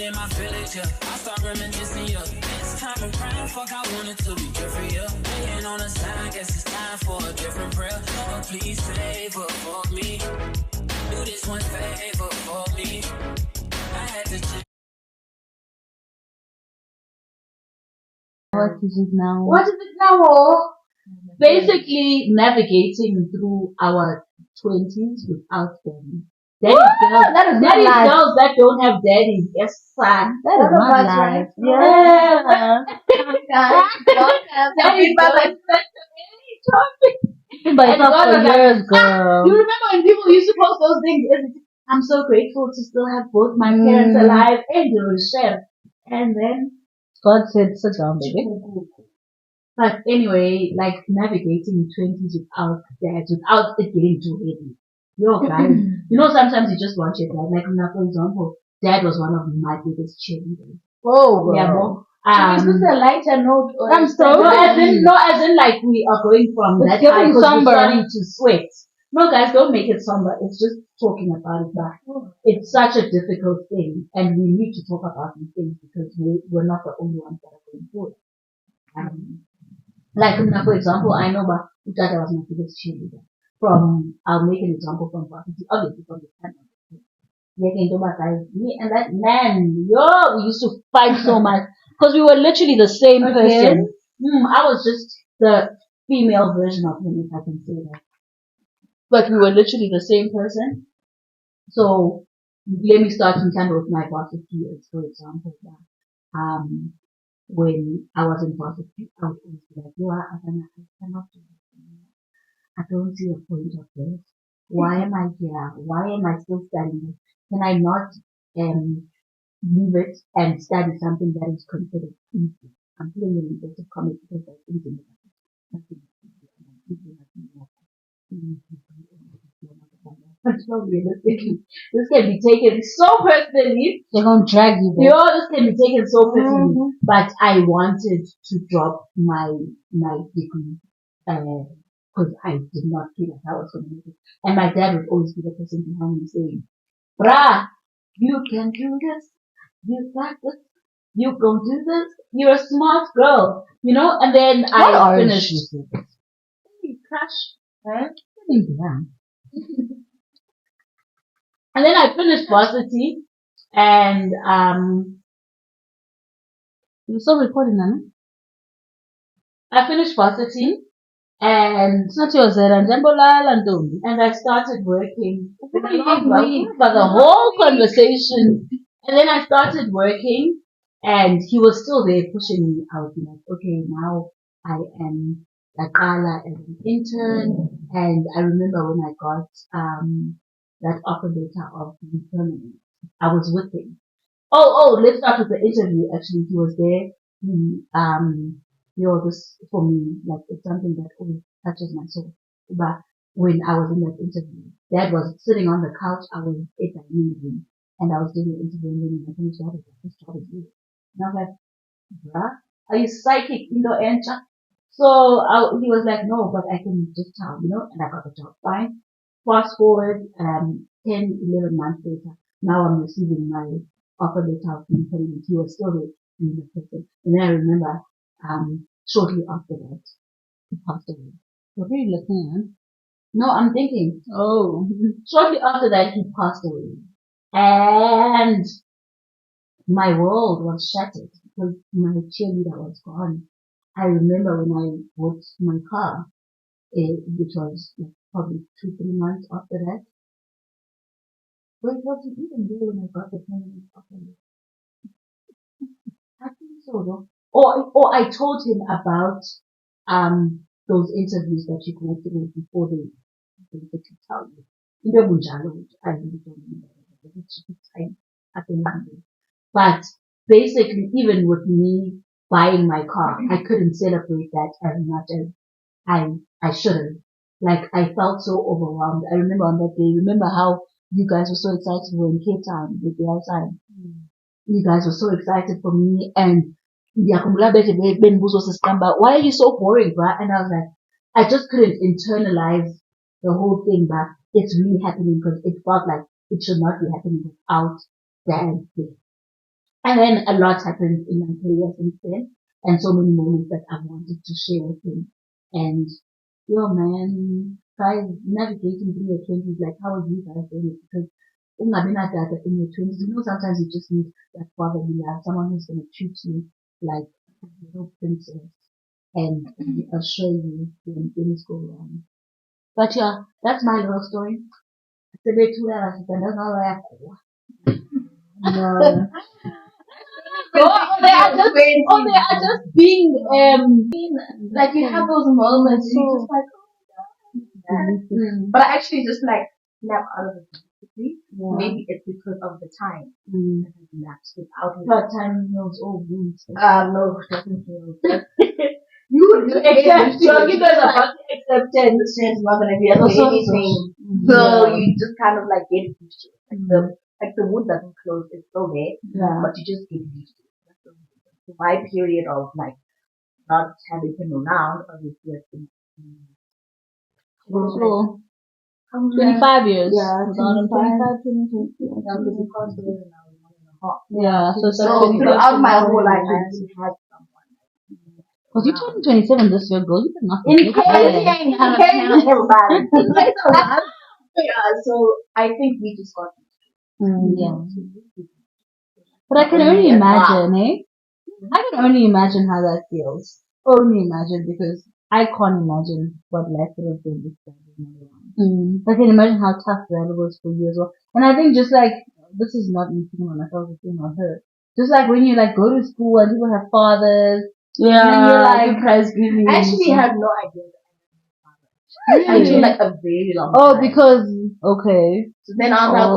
in my village, yeah. I start reminiscing, yeah. It's time for crying, fuck, I want it to be different, yeah. Laying on the side, guess it's time for a different prayer. Oh, please favor for me. Do this one favor for me. I had to check. What is it now? What is it now? Basically, navigating through our 20s without them. Daddy's girls that don't have daddies. Yes, son. That is not life. Yeah. Daddy's girls. But it's not for years, girl. You remember when people used to post those things? I'm so grateful to still have both my parents alive and the chef. And then God said, sit down, baby. But anyway, like navigating 20s without dads, without it getting too heavy. Yo, guys, you know, sometimes you just watch it, right? Like, for example, dad was one of my biggest cheerleaders. Oh, yeah, girl. Is this a lighter note? I'm so as in like we are going from that high because we're starting to sweat. No, guys, don't make it somber. It's just talking about it. But it's such a difficult thing, and we need to talk about these things because we're not the only ones that are going through it. Like, for example, I know that Utata was my biggest cheerleader. I'll make an example from varsity, obviously from the time of me and that man, we used to fight so much because we were literally the same person. I was just the female version of him, if I can say that. But we were literally the same person. So let me start in kind with my varsity years, for example. When I was in varsity, I was always be like, I cannot do this anymore. I don't see a point of this. Why am I here? Why am I still studying? Can I not leave it and study something that is considered easy? I'm feeling an inverted commas because that's easy. But no, realistically, this can be taken so personally. They're gonna drag you there. This can be taken so personally. But I wanted to drop my degree because I did not feel like I was going to make it. And my dad would always be the person behind me saying, "Brah, you can do this. You got this. You go do this. You're a smart girl." And then I finished. Hey, crush. Huh? Yeah. And then I finished varsity and You're still recording, Nana? I finished varsity and it's not yours, and I started working for the whole conversation. And then I started working and he was still there pushing me out. Like, okay, now I am Akala as an intern. And I remember when I got that offer letter of being permanent, I was with him. Let's start with the interview. Actually, he was there. This for me, like, it's something that always touches my soul. But when I was in that interview, Dad was sitting on the couch. I was at my room, and I was doing the interview, and then I finished that. This job is you. And I was like, bruh, are you psychic? Enter. So he was like, no, but I can just tell, and I got the job. Fine. Fast forward, 10, 11 months later, now I'm receiving my offer letter of being permanent. He was still being the person. And then I remember, shortly after that, he passed away. What are you looking at? No, I'm thinking. Oh. Shortly after that, he passed away. And my world was shattered because my cheerleader was gone. I remember when I bought my car, which was like probably 2-3 months after that. But it wasn't even there when I got the permanent offer. I think so though. Or I told him about those interviews that you go through before they basically tell you. Which I really don't remember. I can remember. But basically, even with me buying my car, I couldn't celebrate that as much as I should have. Like, I felt so overwhelmed. I remember on that day, remember how you guys were so excited we were in Cape Town with the outside. You guys were so excited for me, and why are you so boring, bruh? And I was like, I just couldn't internalize the whole thing, but it's really happening because it felt like it should not be happening without Dad. And then a lot happened in my career since then, and so many moments that I wanted to share with him. And yo, man, guys, navigating through your 20s, like, how are you guys doing it? Because in your 20s, sometimes you just need that fatherly love, someone who's going to treat you like a little princess and assure you when things go wrong. But yeah, that's my little story. It's a bit too loud, and that's not where I go. No. They are just being, like you have those moments, and you're just like, But I actually just like snap out of it quickly. Maybe it's because of the time that has lapsed without it. but time knows all wounds. No, definitely. You accept, you guys are about to accept it. This is not gonna be anything. So you just kind of like get used to it. Like the wound doesn't close, it's still there. But you just get used to it. So my period of like not having him around, obviously has been 25 years. Yeah, 25, 26. Because he passed away when I was 1.5. Yeah, so throughout my whole life, I actually had someone. Because you turned 27 this year, girl. You did nothing. In everybody. Yeah, so I think we just got Yeah. But I can only imagine, I can only imagine how that feels. Only imagine, because I can't imagine what life would have been if that was not around. I can imagine how tough that was for you as well. And I think just like, this is not me thinking on myself, it's thinking on her. Just like when you like go to school and people have fathers. Yeah, and then you're like, prize giving. I actually had no idea that I was until like a very long time. oh, because, okay. So then I was like,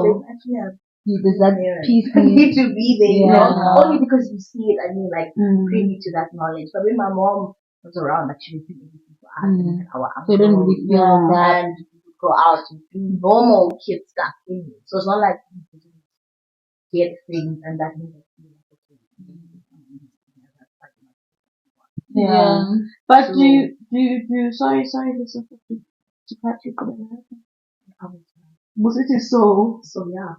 they actually have There's that piece. need to be there, Yeah. only because you see it and you're like privy to that knowledge. But when my mom was around, like she was doing everything for us and our So you didn't really feel that. and we would go out and do normal kid stuff in it. So it's not like you could get things and that means that you're like, okay. Yeah. But do you, sorry, this is to cut you for that. Was it so yeah.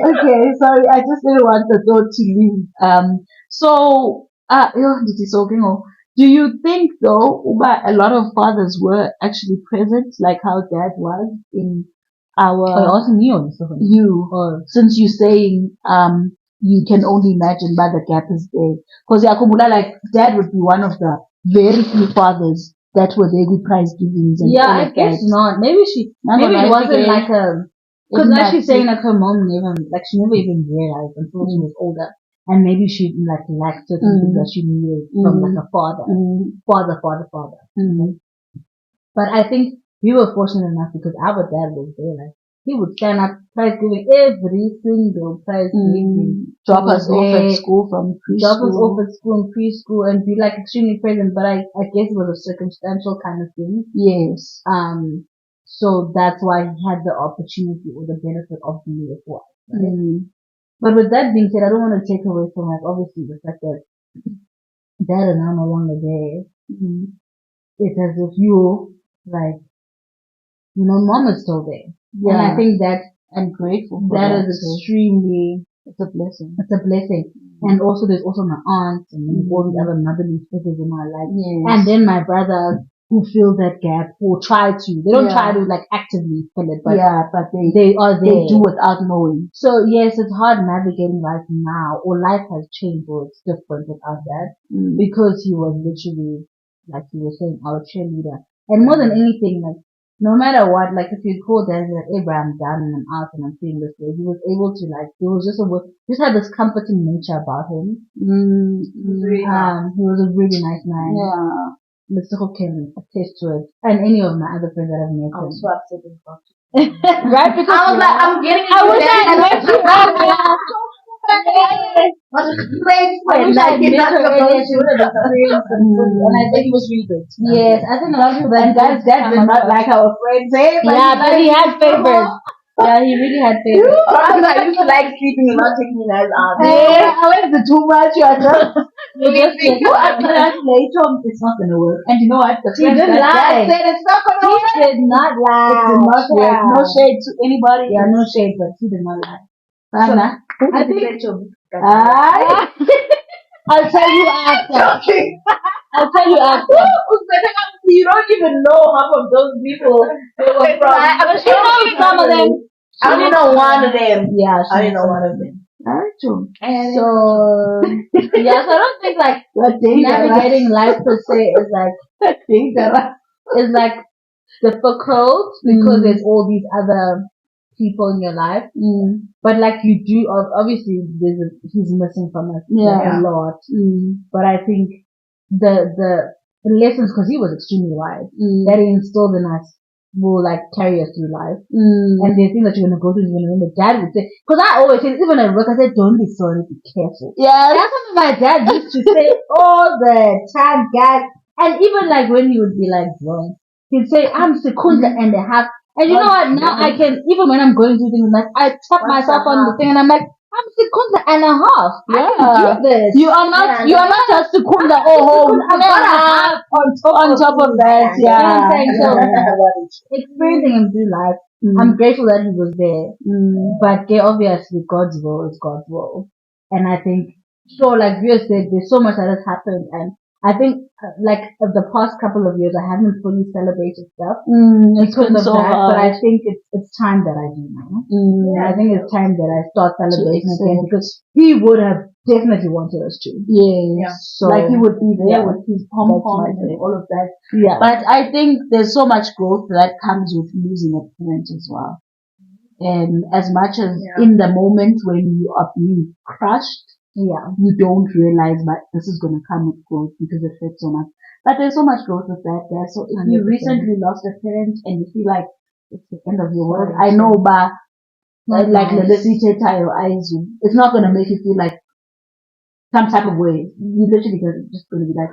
Okay, sorry, I just didn't want the thought to leave. This is so good. Do you think though, a lot of fathers were actually present, like how dad was in our asking you. since you're saying you can only imagine by the gap is there. Because Yakubula, like dad would be one of the very few fathers that were there with prize givings and all I of guess that. not. Maybe it wasn't like a, because Isn't like she's that saying like her mom she never even realized until she was older. And maybe she like lacked certain things that she needed from like a father. Father. But I think we were fortunate enough because our dad was there. Like he would stand up, prize giving every single prize giving. Drop us off at school from preschool. Drop us off at school and preschool and be like extremely present. But I guess it was a circumstantial kind of thing. Yes. So that's why he had the opportunity or the benefit of being with us. Right? But with that being said, I don't want to take away from like obviously the fact that dad and I'm no longer there. It's as if mom is still there. Yeah. And I think that I'm grateful for that that. is extremely, It's a blessing. it's a blessing. And also there's also my aunts and all the other motherly figures in my life. Yes. And then my brothers who fill that gap or try to. They don't try to like actively fill it, but they are there. They do without knowing. So yes, it's hard navigating life now, or life has changed, or it's different without that, because he was literally, like you were saying, our cheerleader. And more than anything, like no matter what, like if you call that like Abraham down and I'm out and I'm feeling this way, he was able to like, he was just had this comforting nature about him. He was a really nice man. Yeah. Mr. Hook can attest to it, and any of my other friends that I've met. I was so upset with God. Right? Because I was like, I'm getting I wish I had met you earlier. And I think it was really good. Yes, I think a lot of people And dad did not like our friends. But he had favors. Yeah, he really had favors. I used to like sleeping and not taking me guys out. I went to too much. You are just You after that later, it's not gonna work. And you know what? The He friends didn't that lie. dad said it's not gonna work. He did not lie. It did not work. No shade to anybody. Yeah, no shade, but he did not lie. Sana. I think I'll tell you after. I'll tell you after. You don't even know half of those people they were from. She knows some of them. I only know one of them. Yeah, I only know one of them. So yeah, so I don't think like navigating life per se is like difficult because there's all these other people in your life. But like you do, obviously he's missing from us like, a lot. But I think the lessons, because he was extremely wise, that he instilled in us will like carry us through life. And the things that you're gonna go through, you're gonna remember. Dad would say, because I always say, even at work, I said, don't be sorry, be careful. Yeah, that's something my dad used to say all the time, guys. And even like when he would be like drunk, he'd say, I'm secunda and a half. And you know what? Now I can, even when I'm going through things, like I tap myself on the thing and I'm like, I'm secunda and a half. I can do this. You are not just secunda I'm gonna have on top of that. Yeah. You know what I'm saying? So experiencing him through life, I'm grateful that he was there. But obviously God's will is God's will. And I think, sure, like you said, there's so much that has happened, and I think like the past couple of years I haven't fully celebrated stuff because of that. But I think it's time that I do now. I think it's time that I start celebrating again, because he would have definitely wanted us to. Yeah. So like he would be there with his pom-poms and all of that. Yeah. But I think there's so much growth that comes with losing a parent as well. And as much as in the moment when you are being crushed, you don't realize that this is going to come with growth because it hurts so much. But there's so much growth with that there. So if you recently lost a parent and you feel like it's the end of your world, I know, but like the tie your eyes, it's not going to make you feel like some type of way. You literally just going to be like,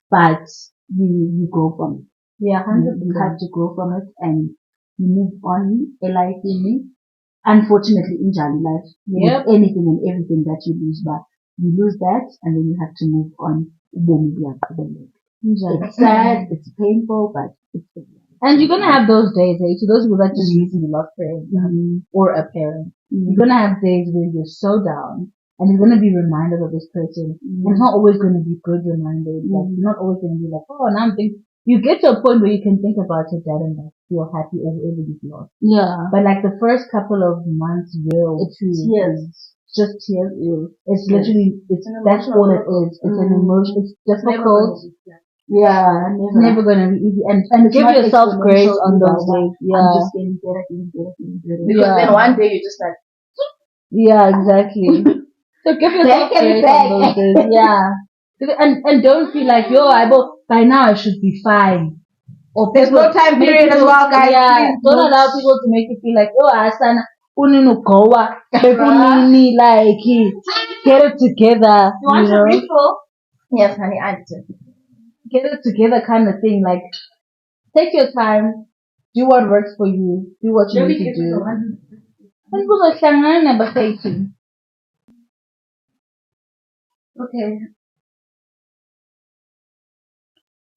but you grow from it. Yeah, 100%. You have to grow from it and you move on. Unfortunately, in Jali life, with anything and everything that you lose, but you lose that and then you have to move on. It's sad, it's painful, but it's good. And you're gonna have those days, to those people that just recently lost parents or a parent. You're gonna have days where you're so down, and you're gonna be reminded of this person. And it's not always gonna be good reminders. Like, you're not always gonna be like, oh, now I'm thinking. You get to a point where you can think about your dad and like feel happy over everything lost. Yeah. But like the first couple of months, it's tears. Just tears. It's literally, that's all it is. It's an emotion. It's difficult. It's never gonna be easy. And give yourself grace on those days. Yeah. I'm just getting better. Because then one day you're just like, yeah, exactly. So give yourself grace on those days. Yeah. And don't feel like, by now I should be fine. Or there's no time period as well, guys. Yeah, don't allow people to make you feel like, Asana, goa, like, get it together. You want to refill? Yes, honey, I do. Get it together kind of thing. Like, take your time, do what works for you, do what you need to do. Okay.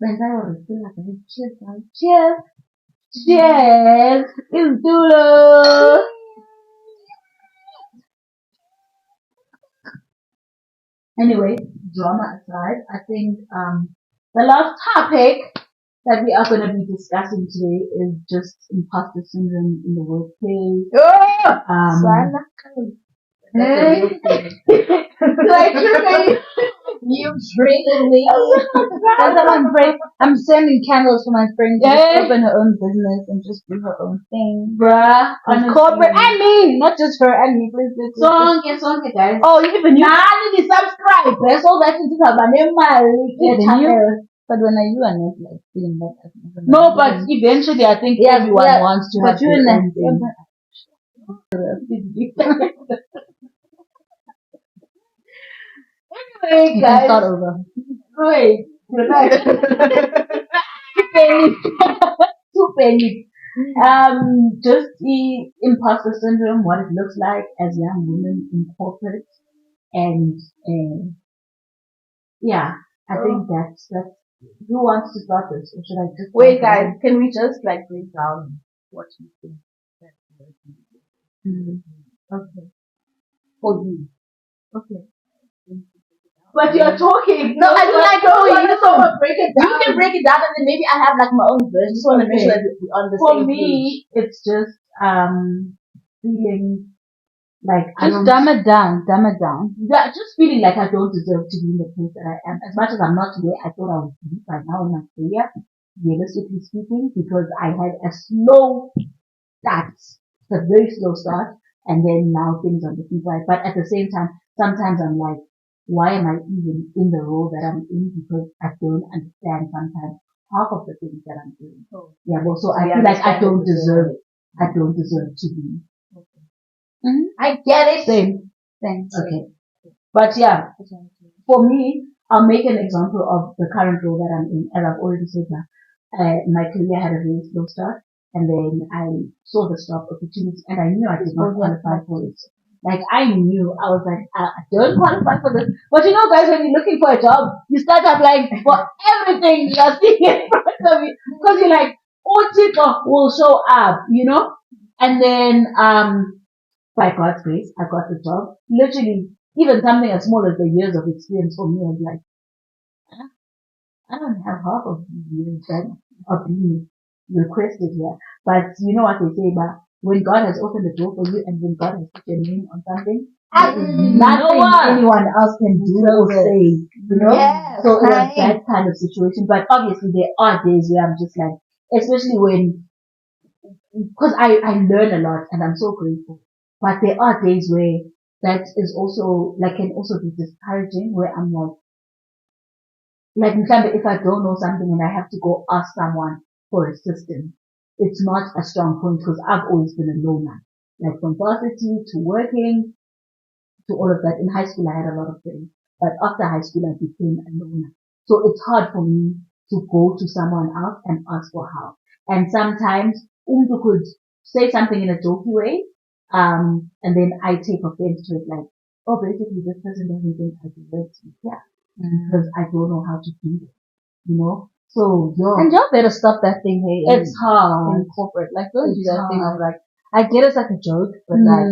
Cheers, guys. Cheers. Cheers. It's Dula. Anyway, drama aside, I think the last topic that we are going to be discussing today is just imposter syndrome in the workplace. You bringing me. I'm sending candles for my friend to open her own business and just do her own thing. Bruh. On corporate. And me. Not just her and me. Please. Song, guys. Oh, even you. Need to subscribe. That's all that is about. But when you are not like feeling that. No, but eventually I think everyone wants to have their own thing. Anyway, guys. Start over. Wait. Two pennies. Just the imposter syndrome, what it looks like as young women in corporate, and I think that's. Who wants to start this, or should I just? Wait, guys. Can we just like break down what you think? Okay. For you. Okay. But you're talking. No, I mean, I know you can break it down. You can break it down, and then maybe I have like my own version. Just want to make sure that we're on the same page. For me, it's just feeling like just dumb it down. Yeah, just feeling like I don't deserve to be in the place that I am. As much as I'm not where I thought I would be right now in my career, realistically speaking, because I had a slow start, a very slow start, and then now things are looking right. But at the same time, sometimes I'm like, why am I even in the role that I'm in? Because I don't understand sometimes half of the things that I'm doing. Yeah, well, so I feel like I don't deserve it. I don't deserve to be. Mm-hmm. I get it. Same. Okay. But yeah, for me, I'll make an example of the current role that I'm in. As I've already said now, my career had a very slow start, and then I saw the job opportunity, and I knew I did not qualify for it. Like I knew, I was like, I don't qualify for this. But you know, guys, when you're looking for a job, you start applying for everything you're seeing in front of you, because you're like, oh, TikTok will show up, you know. And then by God's grace, I got the job. Literally, even something as small as the years of experience for me, I was like, I don't have half of these years that are being requested here. But you know what they say about when God has opened the door for you and when God has put your name on something, nothing anyone else can do or say, you know? Yeah, so it was that kind of situation. But obviously there are days where I'm just like, especially when, because I learn a lot and I'm so grateful. But there are days where that is also, like, can also be discouraging, where I'm like, if I don't know something and I have to go ask someone for assistance, it's not a strong point because I've always been a loner. Like from varsity to working to all of that. In high school, I had a lot of friends, but after high school, I became a loner. So it's hard for me to go to someone else and ask for help. And sometimes, could say something in a jokey way, and then I take offense to it, like, oh, basically this person doesn't think I deserve to be here because I don't know how to do it, you know? So, and y'all better stop that thing, hey. It's hard. In corporate. Like, don't do that thing of like, I get it's like a joke, but like,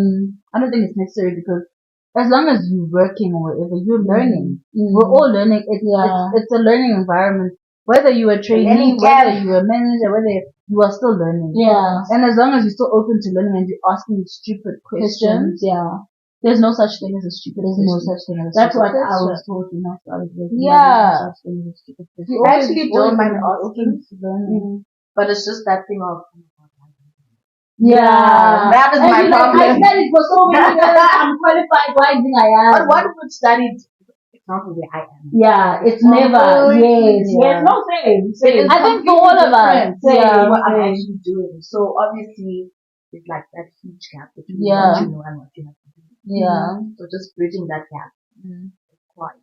I don't think it's necessary because as long as you're working or whatever, you're learning. We're all learning. It's a learning environment. Whether you're a trainee, whether you're a manager, whether you are still learning. Yeah. And as long as you're still open to learning and you're asking stupid questions, there's no such thing as a stupid question. There's no such thing as a stupid question. That's what I was told when I started working. Yeah. You actually don't mind asking, but it's just that thing of, that is my problem. I studied for so many years. I'm qualified. Why did I am? But what if we studied? It's not where I am. Yeah, it's never. Yes, no same. I think for all of us, what I'm actually doing. So obviously, it's like that huge gap between what you know and what you have to do. Yeah. So just bridging that gap is quite.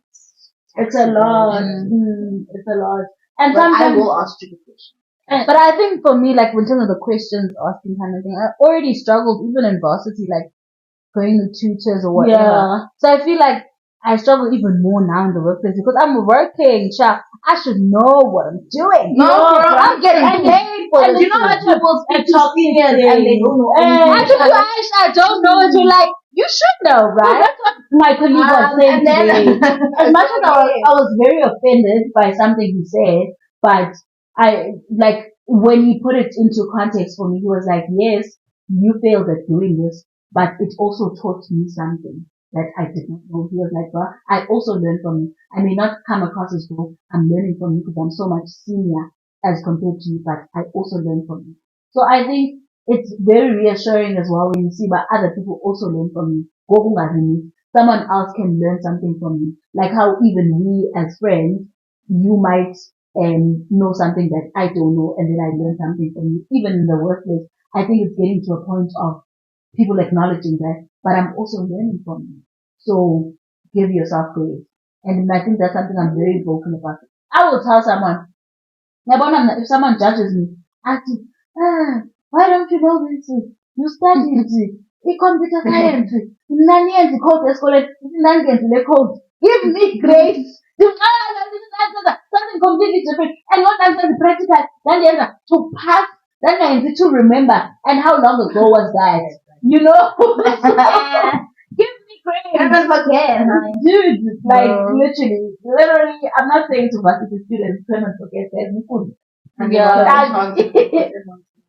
It's a lot. It's a lot. And but sometimes I will ask stupid questions. But I think for me, like, in terms of the questions asking kind of thing, I already struggled even in varsity, like, going to tutors or whatever. Yeah. So I feel like I struggle even more now in the workplace because I'm working, I should know what I'm doing. No, bro, I'm getting paid for this. And you know what people speak to seniors and they don't know anything. I don't know it. You're like, you should know, right? That's what my colleague was saying today. As much as I was very offended by something he said, but like, when he put it into context for me, he was like, yes, you failed at doing this, but it also taught me something that I did not know. He was like, well, I also learned from you. I may not come across as though I'm learning from you because I'm so much senior as compared to you, but I also learned from you. So I think it's very reassuring as well when you see that other people also learn from you. Someone else can learn something from you. Like how even we as friends, you might know something that I don't know, and then I learn something from you. Even in the workplace, I think it's getting to a point of people acknowledging that, but I'm also learning from you. So give yourself grace. And I think that's something I'm very vocal about. I will tell someone, if someone judges me, I say, why don't you know this? You studied computer science. Give me grace. Something completely different. And what I'm saying, practical, then to pass, then to remember. And how long ago was that? You know? Give me grace. Never forget, honey. Dude, like literally, I'm not saying to varsity students, don't forget that.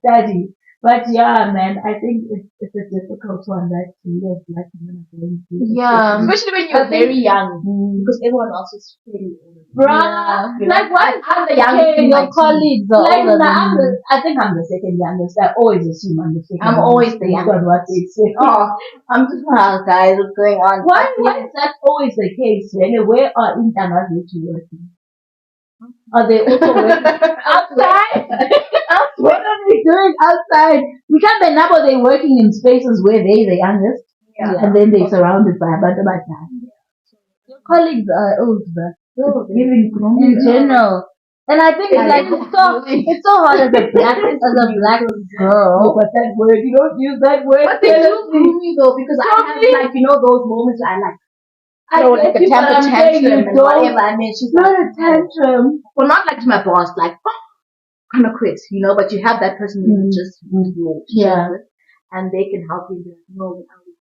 Daddy. But yeah, man, I think it's a difficult one that we as black women are going through. Yeah. Especially when you're very young, because everyone else is pretty old. Bruh, Like what? I'm the youngest. Your colleagues are like older nah, than you. I think I'm the second youngest. I always assume I'm the second. I'm always the youngest. What they say. Oh, I'm just guys, what's going on? Why is that always the case? Really? Where are interns actually working? Are they also working outside? What are they doing outside? We can't remember they're working in spaces where they're the youngest, and then they're surrounded by a bunch of guys. Your colleagues are old, but Even in general. And I think it's like it's so hard as a black girl. But that word, you don't use that word. But they do groom me though, because I have like, you know, those moments where I like, like a temper tantrum and whatever, and then she's not like, a tantrum. well, not like to my boss, like, kind of quit, you know, but you have that person who you just you Yeah. with, and they can help you be like, no, how do you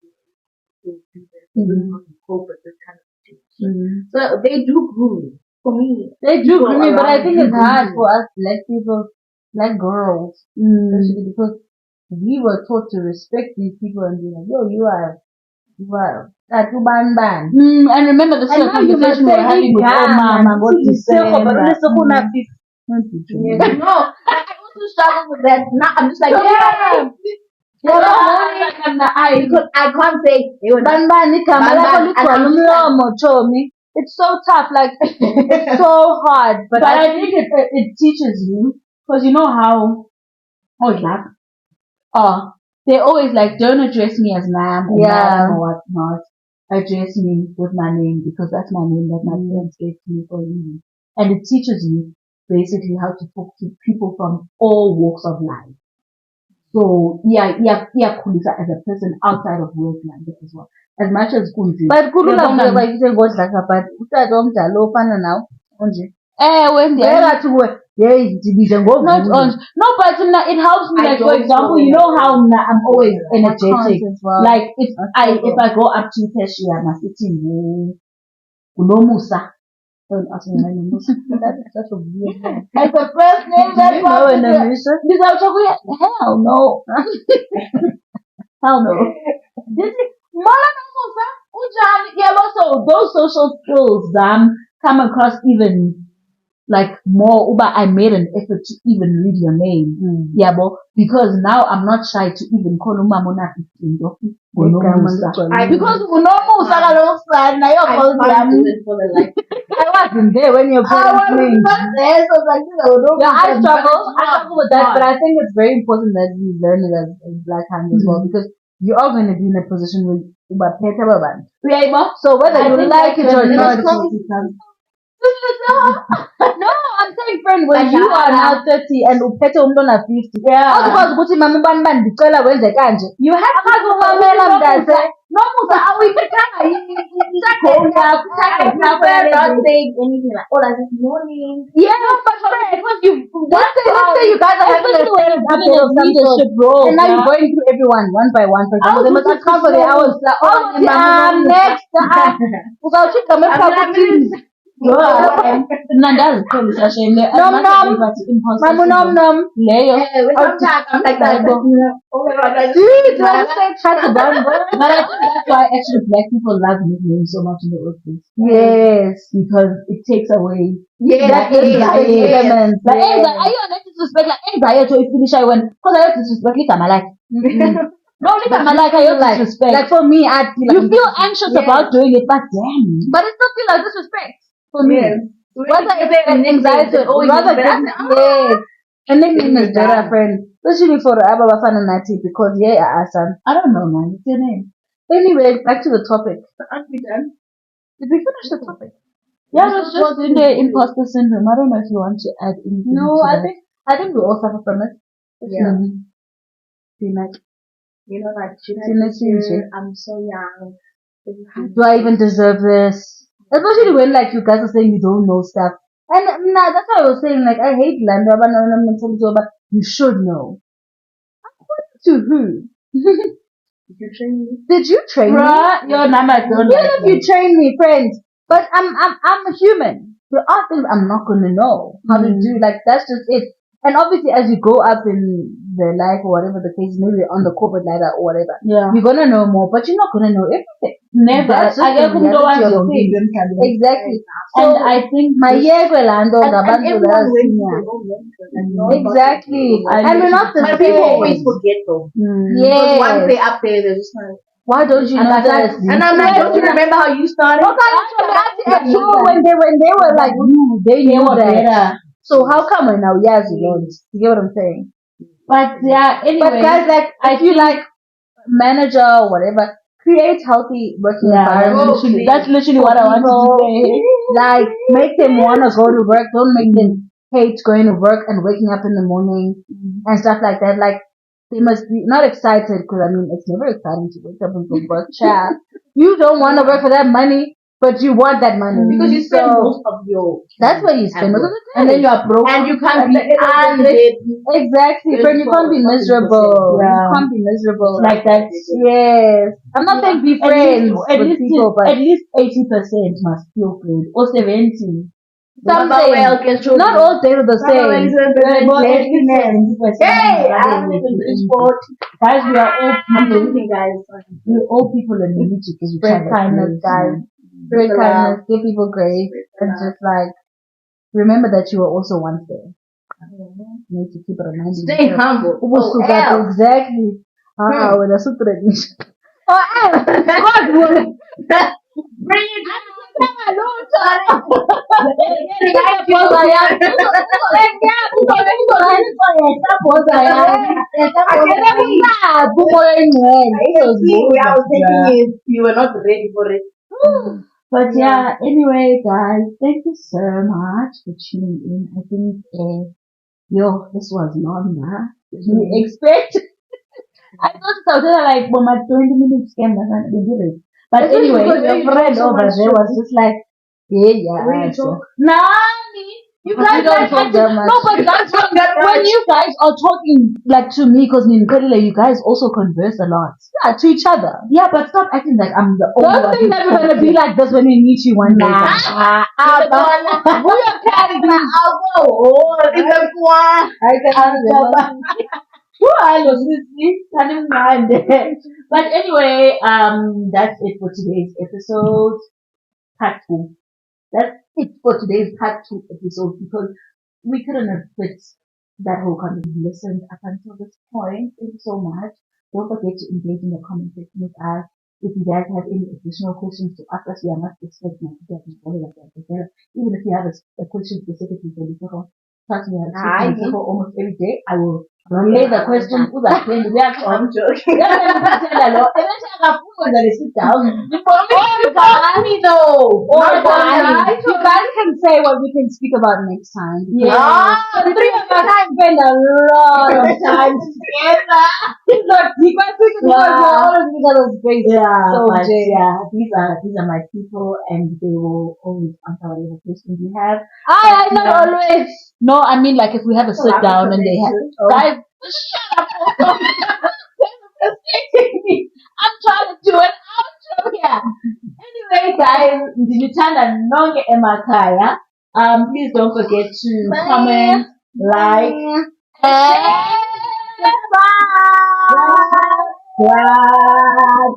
do this? How do you cope with this kind of situation? So they do groom me. For me, They do groom me, but I think it's hard groom for us black people, black girls, especially because we were taught to respect these people and be like, yo, you are that you ban. And remember the same conversation we were having with Mama, what you said. No, I also struggle with that. Now I'm just like, because I can't say it's so tough, like it's so hard. But I think it teaches you, because you know how they always like, don't address me as ma'am or madam or whatnot. Address me with my name, because that's my name that my parents gave to me for a reason. And it teaches you basically how to talk to people from all walks of life. So yeah, Kulisa as a person outside of work like that as well. As much as Kunzi. But kulula vile kwa kise ngoja but utata omdala ofana nawo onje. When not on. No, but it helps me. Like, for example, you know how I'm always energetic. Well. Like if I go up to cashier, I'm sitting Musa. Don't ask me my name. That's such a weird name. Like the first name that's hell no. Hell no. This is Musa. Yeah, also those social skills come across even like more. I made an effort to even read your name. Yeah, but because now I'm not shy to even call Mona 15. Because Unomusa I wasn't there when your parents named. I struggle with that, but I think it's very important that we learn it as black hands as well, because you are going to be in a position where so whether you like it or not. No, I'm saying, friend, when you are now 30 and uphethe umuntu ona 50, awukwazi ukuthi mama ubani ndicela wenze kanje. You have to kumamela mntase. Nomusa awuyithanda not saying anything like, oh, like this morning. Yeah, but because let's say you guys are having a leadership role, and now you're going through everyone one by one. For example, they must account for the hours. Next, Leyo. Sometimes I'm like that. Oh my god, Dude, but I think that's why actually black people love nicknames so much in the workplace. Yes, because it takes away that element. Like, are you on disrespect? Like, anxiety to finish I went, because I disrespect igama like. No, igama like I don't disrespect. Like for me, I feel like you feel anxious about doing it, but damn. But it still feels like disrespect for me. Whether it's anxiety or yes. And nickname is better, friend. Especially for Abba Bafana Nati, because I don't know, man. It's your name. Anyway, back to the topic. Aren't we done? Did we finish the topic? Yeah, it was just in the imposter syndrome. I don't know if you want to add anything. No, I think we all suffer from it. Yeah. Like, you know, like, I'm so young. Do I even deserve this? Especially when like you guys are saying you don't know stuff. And that's why I was saying, like, I hate land mentality, but you should know. To who? Did you train me? Did you train me? Bruh, your numbers don't Even like if you train me, friends, but I'm a human. There are things I'm not gonna know how to do. Like that's just it. And obviously, as you go up in the life or whatever the case, maybe on the corporate ladder or whatever, Yeah. you're gonna know more, but you're not gonna know everything. Never. That's just I the get reality of things. Exactly. And So I think my year Lando, And everyone went to their own learning. Like, no one exactly. I And we're not the But same. people always forget though. Because once Yes. they're up there, they're just like, Why don't you and know I'm like, this? and I'm like, don't you remember how you started? Actually, when they were like you, they knew were that. better. So how come when now yes you don't? You get what I'm saying? But yeah, anyway. But guys, like if you like manager or whatever, create healthy working environments. That's literally what I wanted to say. Like make them wanna go to work. Don't make them hate going to work and waking up in the morning and stuff like that. Like they must be not excited because I mean it's never exciting to wake up and go work. Child, you don't want to work for that money, but you want that money Because you spend most of your that's what you spend most of the time, and then you are broke, and you can't be exactly. Friend, you can't be miserable. Yeah. You can't be miserable like that. Yes, I'm not saying be friends with people, but at least 80% must feel good, or 70. some days, not all days are the same. Hey, I'm living this sport. Guys, we are all people. Guys, We're all people and we need to give each Spread other kindness, grace. guys. Spread kindness, give people grace, and just like remember that you were also once there. You need to keep it reminding. Stay humble. Exactly. When I saw the God would Bring it you were not ready for it. But yeah, anyway, guys, thank you so much for tuning in. I think, this was longer than we expect. I thought it was like, well, my 20 minutes came and we did it. But anyway, your friend over there was just like, yeah. Nani? You guys don't talk that much. No, but that's when you guys are talking like to me, because you guys also converse a lot. Yeah, to each other. Yeah, but stop acting like I'm the only one. Don't think that we're gonna be like this when we meet you one day. We are carrying my elbow. In the corner. But anyway, that's it for today's episode. Part 2. That's it for today's part 2 episode because we couldn't have fit that whole conversation. Listened up until this point. Thank you so much. Don't forget to engage in the comment section with us. If you guys have any additional questions to ask us, we are not expecting to get like that. Even if you have a question specifically for the trust me, I speak to almost every day. I will relay the question. I'm joking. Sit down. You guys can say what we can speak about next time. Yeah. The three of us spend a lot of time together. Look, you guys think we're always each other's grace. These are my people, and they will always answer whatever questions you have. I not always. No, I mean like if we have a sit down and they have guys, shut up. I'm trying to do an outro here. Anyway, guys, ndilithanda nonke emakhaya. Please don't forget to comment, like, and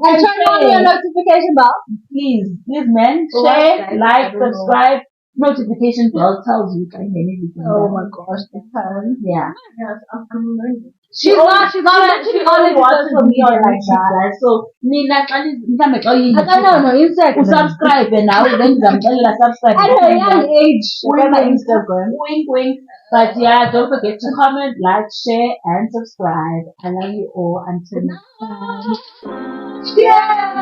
and turn on your notification bell. Please, man, share, like, subscribe. Notification bell tells you anything. Oh my gosh, yeah. She's not on social media like that. So Nina no, Instagram. Subscribe and now then subscribe. At her young age, Instagram. Wink. But yeah, don't forget to comment, like, share, and subscribe. I love you all. Until next time. Yeah.